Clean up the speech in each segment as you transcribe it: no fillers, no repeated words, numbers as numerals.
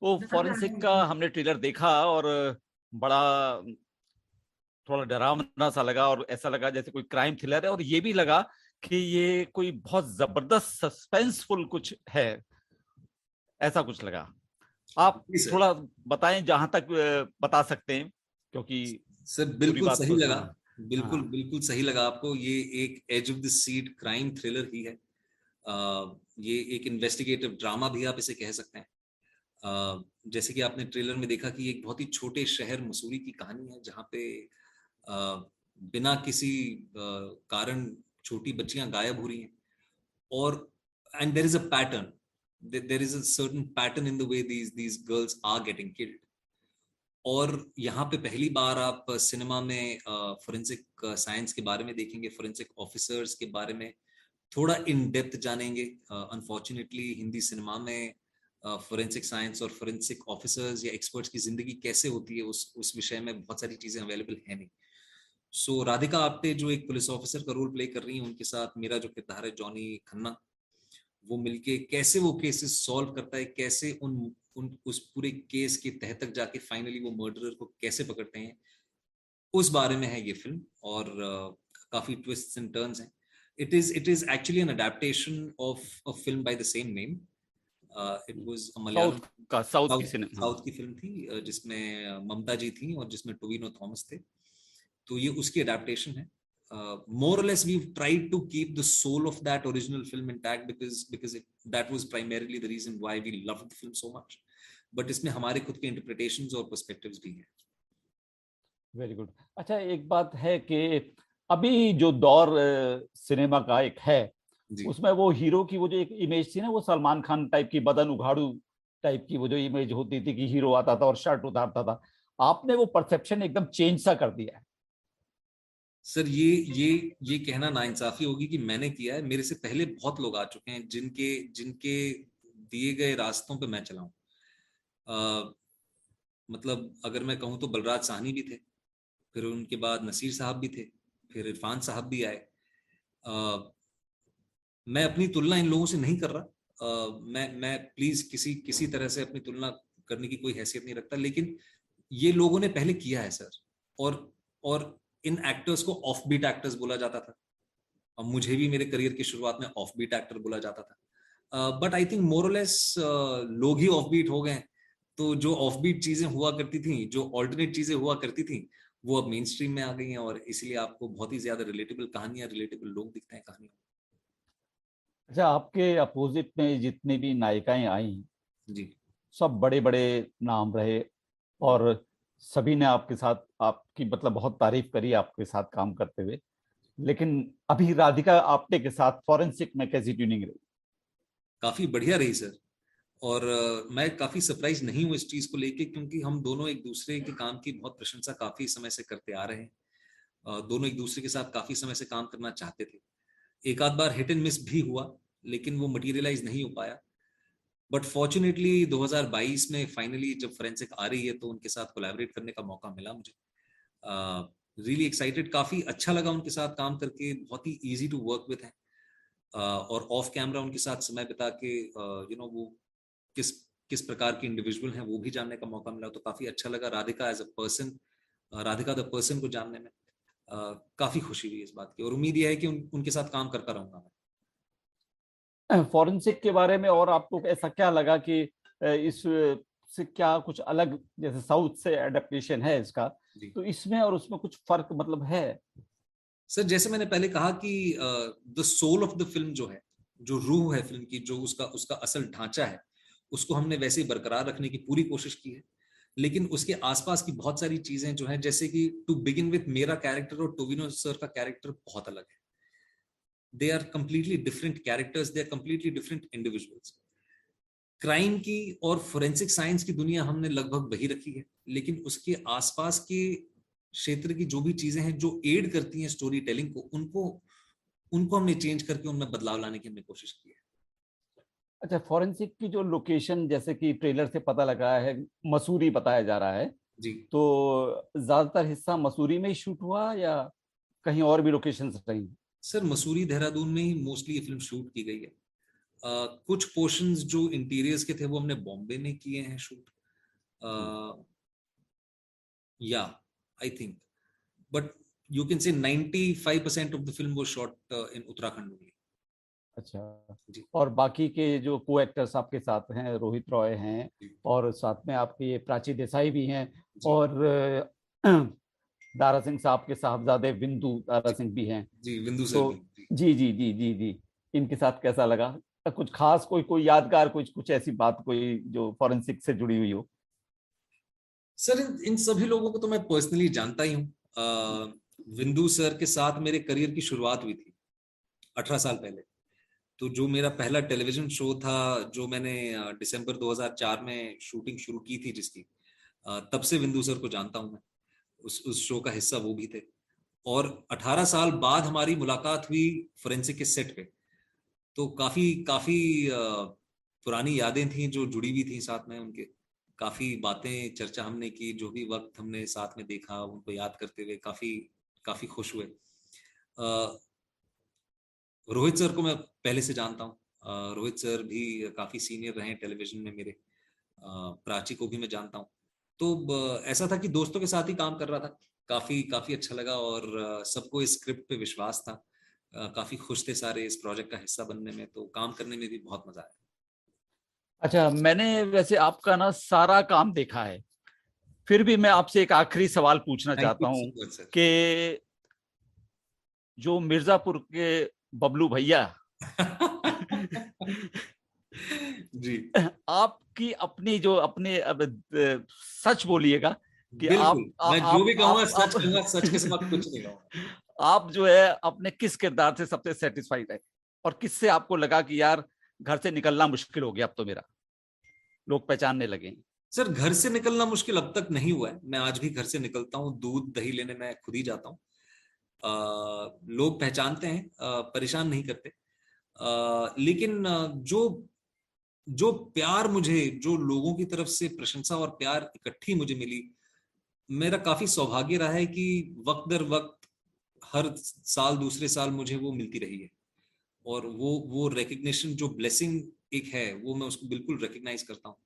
वो फॉरेंसिक का हमने ट्रेलर देखा और बड़ा थोड़ा डरावना सा लगा, और ऐसा लगा जैसे कोई क्राइम थ्रिलर है, और ये भी लगा कि ये कोई बहुत जबरदस्त सस्पेंसफुल कुछ है, ऐसा कुछ लगा। आप जी सर। थोड़ा बताएं जहां तक बता सकते हैं, क्योंकि सर पूरी बिल्कुल बात सही तो लगा। हाँ। बिल्कुल हाँ, बिल्कुल सही लगा आपको। ये एक edge of the seat crime thriller ही है। ये एक इन्वेस्टिगेटिव ड्रामा भी आप इसे कह सकते हैं। जैसे कि आपने ट्रेलर में देखा कि एक बहुत ही छोटे शहर मसूरी की कहानी है, जहाँ पे बिना किसी कारण छोटी बच्चियां गायब हो रही हैं। और and there is a pattern, there is a certain pattern in the way these girls are getting killed. और यहाँ पे पहली बार आप सिनेमा में फोरेंसिक साइंस के बारे में देखेंगे, फोरेंसिक ऑफिसर्स के बारे में थोड़ा इन डेप्थ जानेंगे। अनफॉर्चुनेटली हिंदी सिनेमा में फोरेंसिक साइंस और फोरेंसिक ऑफिसर्स या एक्सपर्ट्स की जिंदगी कैसे होती है उस विषय में बहुत सारी चीजें अवेलेबल है नहीं। सो राधिका आप्टे जो एक पुलिस ऑफिसर का रोल प्ले कर रही हैं, उनके साथ मेरा जो किरदार है जॉनी खन्ना, वो मिलके कैसे वो केसेस सॉल्व करता है, कैसे उन उन उस पूरे केस के तह तक जाके फाइनली वो मर्डरर को कैसे पकड़ते हैं, उस बारे में है ये फिल्म। और काफी ट्विस्ट्स एंड टर्न्स हैं। It is actually an adaptation of a film by the same name. It was a Malayalam, south का, साउथ की साउथ सिनेमा। साउथ की फिल्म थी, जिसमें ममता जी थी और जिसमें टोविनो थॉमस थे। तो ये उसकी अडेप्टेशन है। More or less we've tried to keep the soul of that original film intact, because that was primarily the reason why we loved the film so much. But इसमें हमारे खुद के interpretations और perspectives भी हैं। Very good. अच्छा, एक बात है कि अभी जो दौर सिनेमा का एक है, जी उसमें वो हीरो की वो जो एक इमेज थी ना, वो सलमान खान टाइप की, बदन उघाड़ू टाइप की वो जो इमेज होती थी कि हीरो आता था और शर्ट उतारता था, आपने वो परसेप्शन एकदम चेंज सा कर दिया है। सर, ये कहना नाइंसाफी होगी कि मैंने किया है। मेरे से पहले बहुत लोग आ चुके हैं जिनके जिनके दिए गए रास्तों पे मैं चला हूं। मतलब अगर मैं कहूँ तो बलराज साहनी भी थे, फिर उनके बाद नसीर साहब भी थे, फिर इरफान साहब भी आए। अ, मैं अपनी तुलना इन लोगों से नहीं कर रहा। मैं प्लीज किसी किसी तरह से अपनी तुलना करने की कोई हैसियत नहीं रखता, लेकिन ये लोगों ने पहले किया है सर। और और इन एक्टर्स को ऑफ बीट एक्टर्स बोला जाता था। अब मुझे भी मेरे करियर की शुरुआत में ऑफ बीट एक्टर बोला जाता था। बट आई थिंक मोरलेस लोग ही ऑफ बीट हो गए। तो जो ऑफ बीट चीजें हुआ करती थी, जो ऑल्टरनेट चीजें हुआ करती थी, वो अब मेन स्ट्रीम में आ गई हैं, और इसलिए आपको बहुत ही ज्यादा रिलेटेबल कहानियां, रिलेटेबल लोग दिखते हैं कहानियों अच्छा, आपके अपोजिट में जितनी भी नायिकाएं आई, में। जी सब बड़े बड़े नाम रहे, जी। और सभी ने आपके साथ, आपकी मतलब बहुत तारीफ करी आपके साथ काम करते हुए। लेकिन अभी राधिका आप्टे के साथ फॉरेंसिक में कैसी ट्यूनिंग रही? काफी बढ़िया रही सर। और मैं काफी सरप्राइज नहीं हूँ इस चीज को लेके, क्योंकि हम दोनों एक दूसरे के काम की बहुत प्रशंसा काफी समय से करते आ रहे हैं। दोनों एक दूसरे के साथ काफी समय से काम करना चाहते थे। एक आध बार हिट एंड मिस भी हुआ, लेकिन वो मटेरियलाइज नहीं हो पाया। बट फॉर्चुनेटली 2022 में फाइनली जब फोरेंसिक आ रही है, तो उनके साथ कोलैबोरेट करने का मौका मिला मुझे। रियली एक्साइटेड, काफी अच्छा लगा उनके साथ काम करके, बहुत ही इजी टू वर्क विद है। और ऑफ कैमरा उनके साथ समय बिता के वो किस किस प्रकार के इंडिविजुअल हैं वो भी जानने का मौका मिला। तो काफी अच्छा लगा Radhika as a person, Radhika the person को जानने में। काफी खुशी हुई इस बात की, और उम्मीद यह है कि उनके साथ काम करता रहूंगा मैं। फॉरेंसिक के बारे में और आपको ऐसा क्या लगा कि इस से क्या कुछ अलग, जैसे साउथ से एडेप्टेशन है इसका, जी तो इसमें और उसमें कुछ फर्क मतलब है? सर, जैसे मैंने पहले कहा कि the soul of the film जो है, जो रूह है फिल्म की, जो उसका उसका असल ढांचा है, उसको हमने वैसे ही बरकरार रखने की पूरी कोशिश की है। लेकिन उसके आसपास की बहुत सारी चीजें जो हैं, जैसे कि टू बिगिन विथ मेरा कैरेक्टर और टोविनो सर का कैरेक्टर बहुत अलग है। They are completely different characters, they are completely different individuals. Crime की और फोरेंसिक साइंस की दुनिया हमने लगभग वही रखी है, लेकिन उसके आसपास के क्षेत्र की जो भी चीजें हैं जो एड करती हैं स्टोरी टेलिंग को, उनको उनको हमने चेंज करके उनमें बदलाव लाने की हमने कोशिश की है। अच्छा, फॉरेंसिक की जो लोकेशन, जैसे कि ट्रेलर से पता लगा है, मसूरी बताया जा रहा है, जी तो ज्यादातर हिस्सा मसूरी में ही शूट हुआ या कहीं और भी लोकेशंस रही? सर, मसूरी देहरादून में ही मोस्टली ये फिल्म शूट की गई है। कुछ पोर्शंस जो इंटीरियर्स के थे वो हमने बॉम्बे में किए हैं शूट, या I think, but you can say 95% of the film वो शॉट इन उत्तराखंड में। अच्छा, जी और बाकी के जो को एक्टर्स आपके साथ हैं, रोहित रॉय हैं जी और साथ में आपके ये प्राची देसाई भी हैं, जी और दारा सिंह साहब के साहबजादे बिंदु दारा जी सिंह भी हैं। जी, बिंदु सर तो भी जी। जी जी जी जी जी, इनके साथ कैसा लगा? कुछ खास, कोई कोई यादगार, कुछ कुछ ऐसी बात कोई जो फॉरेंसिक से जुड़ी हुई हो? सर इन सभी लोगों को तो मैं पर्सनली जानता ही हूँ। विंदु सर के साथ मेरे करियर की शुरुआत हुई थी 18 साल पहले। तो जो मेरा पहला टेलीविजन शो था, जो मैंने दिसंबर 2004 में शूटिंग शुरू की थी जिसकी, तब से विंदु सर को जानता हूं मैं। उस शो का हिस्सा वो भी थे। और 18 साल बाद हमारी मुलाकात हुई फोरेंसिक के सेट पे। तो काफी काफी पुरानी यादें थी जो जुड़ी हुई थी साथ में उनके। काफी बातें चर्चा हमने की, जो भी वक्त हमने साथ में देखा उनको याद करते हुए काफी काफी खुश हुए। अ, रोहित सर को मैं पहले से जानता हूँ। रोहित सर भी काफी सीनियर रहे टेलीविजन में मेरे। प्राची को भी मैं जानता हूँ। तो ऐसा था कि दोस्तों के साथ ही काम कर रहा था। काफी काफी अच्छा लगा, और सबको इस स्क्रिप्ट पे विश्वास था। काफी खुश थे सारे इस प्रोजेक्ट का हिस्सा बनने में, तो काम करने में भी बहुत मजा आया। अच्छा, मैंने वैसे आपका ना सारा काम देखा है, फिर भी मैं आपसे एक आखिरी सवाल पूछना थैंक चाहता यू हूँ सो मच सर। कि जो मिर्जापुर के बबलू भैया जी आपकी अपनी जो अपने अब सच बोलिएगा कि बिल्कुल, मैं जो भी कहूंगा सच आप कहूंगा, सच के सिवा कुछ नहीं कहूंगा। आप जो है अपने किस किरदार से सबसे सेटिस्फाइड है, और किससे आपको लगा कि यार घर से निकलना मुश्किल हो गया, अब तो मेरा लोग पहचानने लगे? सर घर से निकलना मुश्किल अब तक नहीं हुआ है। मैं आज भी घर से निकलता हूँ, दूध दही लेने मैं खुद ही जाता हूँ। लोग पहचानते हैं, परेशान नहीं करते। लेकिन जो जो प्यार मुझे, जो लोगों की तरफ से प्रशंसा और प्यार इकट्ठी मुझे मिली, मेरा काफी सौभाग्य रहा है कि वक्त दर वक्त हर साल दूसरे साल मुझे वो मिलती रही है। और वो रिकग्निशन, जो ब्लेसिंग एक है, वो मैं उसको बिल्कुल रिकग्नाइज करता हूँ।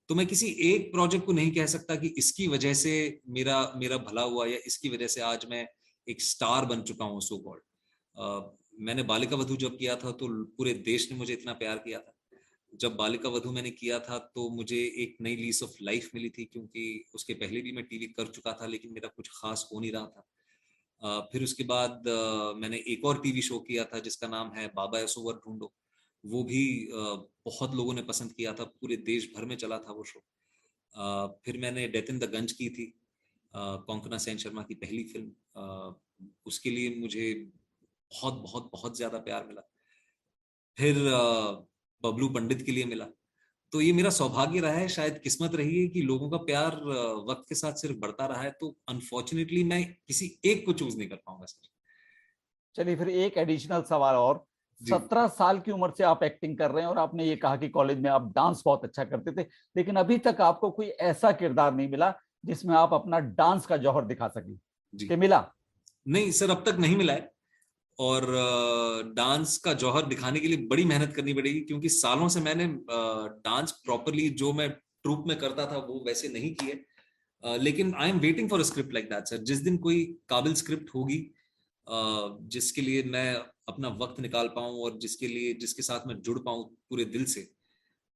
तो मैं किसी एक प्रोजेक्ट को नहीं कह सकता कि इसकी वजह से मेरा मेरा भला हुआ, या इसकी वजह से आज मैं एक स्टार बन चुका हूँ सो कॉल्ड। मैंने बालिका वधू जब किया था तो पूरे देश ने मुझे इतना प्यार किया था। जब बालिका वधू मैंने किया था तो मुझे एक नई लीज ऑफ लाइफ मिली थी, क्योंकि उसके पहले भी मैं टीवी कर चुका था लेकिन मेरा कुछ खास हो नहीं रहा था। फिर उसके बाद मैंने एक और टीवी शो किया था जिसका नाम है बाबा यसोवर ढूंढो। वो भी बहुत लोगों ने पसंद किया था, पूरे देश भर में चला था वो शो। फिर मैंने डेथ इन द गंज की थी, कोंकणा सेन शर्मा की पहली फिल्म। उसके लिए मुझे बहुत बहुत बहुत ज्यादा प्यार मिला। फिर बबलू पंडित के लिए मिला। तो ये मेरा सौभाग्य रहा है, शायद किस्मत रही है कि लोगों का प्यार वक्त के साथ सिर्फ बढ़ता रहा है। तो अनफॉर्चुनेटली मैं किसी एक को चूज नहीं कर पाऊंगा सर। चलिए, फिर एक एडिशनल सवाल और। जी 17 साल की उम्र से आप एक्टिंग कर रहे हैं, और आपने ये कहा कि कॉलेज में आप डांस बहुत अच्छा करते थे, लेकिन अभी तक आपको कोई ऐसा किरदार नहीं मिला जिसमें आप अपना डांस का जौहर दिखा सकें, जी, कि मिला? नहीं सर अब तक नहीं मिला है। और डांस का जौहर दिखाने के लिए बड़ी मेहनत करनी पड़ेगी, क्योंकि सालों से मैंने डांस प्रॉपरली जो मैं ट्रूप में करता था वो वैसे नहीं किए। लेकिन I am waiting for a script like that sir. जिस दिन कोई काबिल स्क्रिप्ट होगी जिसके लिए मैं अपना वक्त निकाल पाऊं, और जिसके साथ मैं जुड़ पाऊं पूरे दिल से,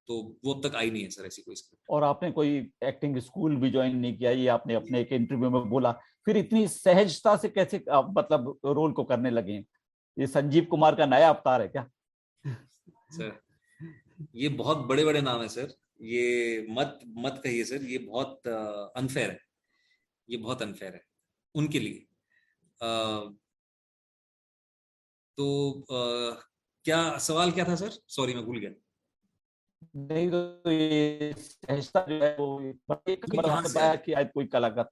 तो वो अब तक आई नहीं है सर ऐसी कोई स्क्रिप्ट। और आपने कोई एक्टिंग स्कूल भी ज्वाइन नहीं किया, ये आपने अपने एक इंटरव्यू में बोला, फिर इतनी सहजता से कैसे आप मतलब रोल को करने लगे? ये संजीव कुमार का नया अवतार है क्या? सर ये बहुत बड़े बड़े नाम है सर। ये मत मत कहिए सर, ये बहुत अनफेयर है। ये बहुत अनफेयर है उनके लिए। अ, तो क्या सवाल क्या था सर? सॉरी मैं भूल गया। नहीं तो ये सहजता जो है वो बड़ी ये मतलब कहाँ आपने से आई? बताया कि आज कोई कलाकार।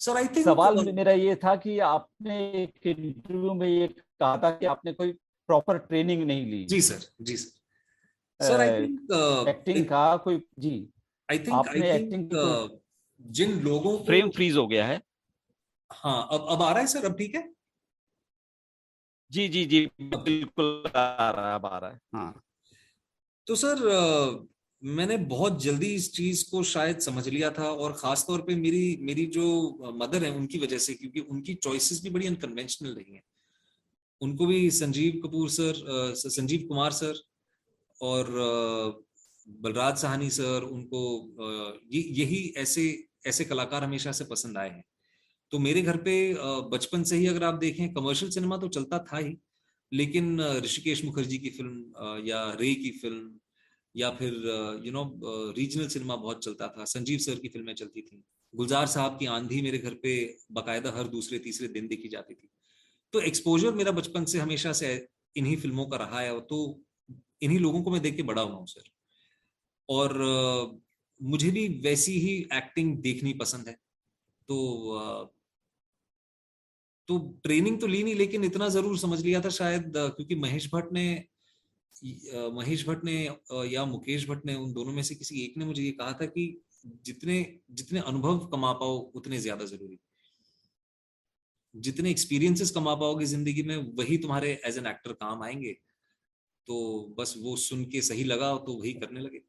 सर आई थिंक सवाल मेरा ये था कि आपने एक इंटरव्यू में ये कहा था कि आपने कोई प्रॉपर ट्रेनिंग नहीं ली जी सर, जी sir. Sir I acting think का कोई। जी, आई आपने एक्टिंग की कोई। थिंक जिन लोगों को। फ्रेम फ्रीज हो गया है। हाँ अब आ रहा है सर, अब ठीक है। जी जी जी, बिल्कुल आ रहा है, अब आ रहा है, हाँ। तो सर मैंने बहुत जल्दी इस चीज को शायद समझ लिया था, और खास तौर पे मेरी मेरी जो मदर है उनकी वजह से, क्योंकि उनकी चॉइसेस भी बड़ी अनकन्वेंशनल रही हैं। उनको भी संजीव कपूर सर, संजीव कुमार सर और बलराज साहनी सर, उनको यही ऐसे ऐसे कलाकार हमेशा से पसंद आए हैं। तो मेरे घर पे बचपन से ही अगर आप देखें, कमर्शियल सिनेमा तो चलता था ही, लेकिन ऋषिकेश मुखर्जी की फिल्म या रे की फिल्म, या फिर रीजनल सिनेमा बहुत चलता था। संजीव सर की फिल्में चलती थी। गुलजार साहब की आंधी मेरे घर पे बाकायदा हर दूसरे तीसरे दिन देखी जाती थी। तो एक्सपोजर मेरा बचपन से हमेशा से इन्हीं फिल्मों का रहा है, तो इन्हीं लोगों को मैं देख के बड़ा हुआ हूँ सर। और मुझे भी वैसी ही एक्टिंग देखनी पसंद है। तो तो ट्रेनिंग तो ली नहीं, लेकिन इतना जरूर समझ लिया था शायद, क्योंकि महेश भट्ट ने या मुकेश भट्ट ने, उन दोनों में से किसी एक ने मुझे ये कहा था कि जितने जितने अनुभव कमा पाओ उतने ज्यादा जरूरी, जितने एक्सपीरियंसेस कमा पाओगे जिंदगी में वही तुम्हारे एज एन एक्टर काम आएंगे। तो बस वो सुन के सही लगा तो वही करने लगे।